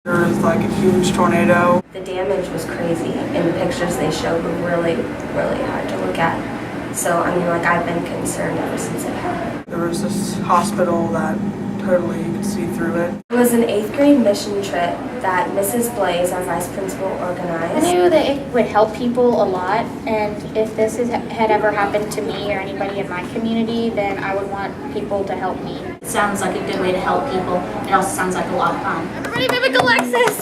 There was like a huge tornado. The damage was crazy, and the pictures they showed were really, really hard to look at. So, I mean, like, I've been concerned ever since it happened. There was this hospital that totally you could see through it. It was an 8th grade mission trip that Mrs. Blaze, our vice principal, organized. I knew that it would help people a lot, and if this had ever happened to me or anybody in my community, then I would want people to help me. It sounds like a good way to help people. It also sounds like a lot of fun. Everybody mimic Alexis!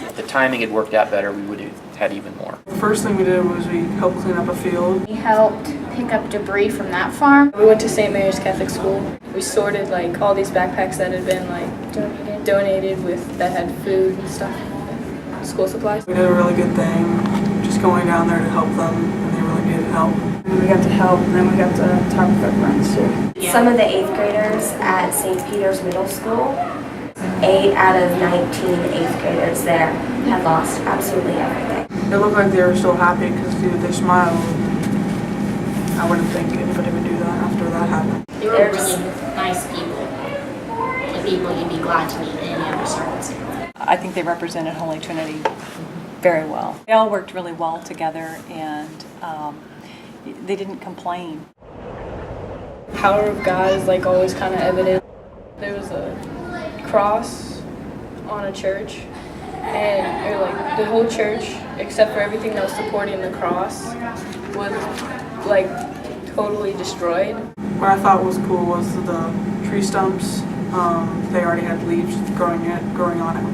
If the timing had worked out better, we would have had even more. The first thing we did was we helped clean up a field. We helped pick up debris from that farm. We went to St. Mary's Catholic School. We sorted like all these backpacks that had been like donated with that had food and stuff, school supplies. We did a really good thing, just going down there to help them, and they really needed help. We got to help, and then we got to talk with our friends too. Yeah. Some of the 8th graders at St. Peter's Middle School, 8 out of 19 8th graders there had lost absolutely everything. It looked like they were still happy because they smiled. I wouldn't think anybody would do that after that happened. They were really nice people. The people you'd be glad to meet in any other circumstance. I think they represented Holy Trinity very well. They all worked really well together, and they didn't complain. Power of God is like always kind of evident. There was a cross on a church, and it was like the whole church, except for everything that was supporting the cross, was like totally destroyed. What I thought was cool was the tree stumps. They already had leaves growing on it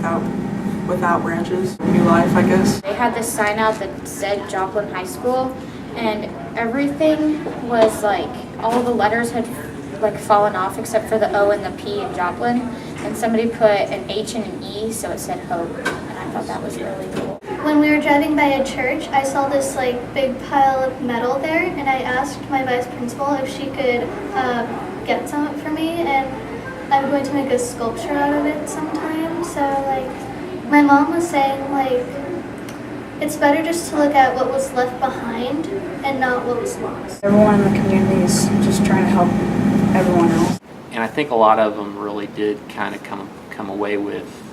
without branches. New life, I guess. They had this sign out that said Joplin High School, and everything was like, all the letters had like fallen off except for the O and the P in Joplin, and somebody put an H and an E, so it said hope, and I thought that was really cool. When we were driving by a church, I saw this like big pile of metal there, and I asked my vice principal if she could get some for me, and I'm going to make a sculpture out of it sometime. So like, my mom was saying like, it's better just to look at what was left behind and not what was lost. Everyone in the community is just trying to help everyone else. And I think a lot of them really did kind of come away with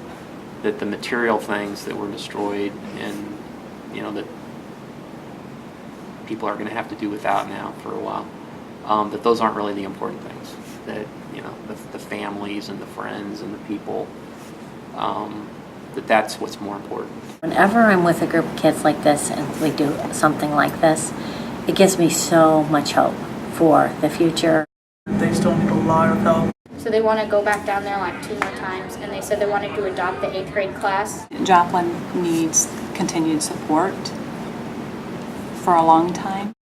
that the material things that were destroyed and, you know, that people are going to have to do without now for a while, that those aren't really the important things. That, you know, the families and the friends and the people, that's what's more important. Whenever I'm with a group of kids like this and we do something like this, it gives me so much hope for the future. They still need a lot of help. So they want to go back down there like 2 more times, and they said they wanted to adopt the 8th grade class. Joplin needs continued support for a long time.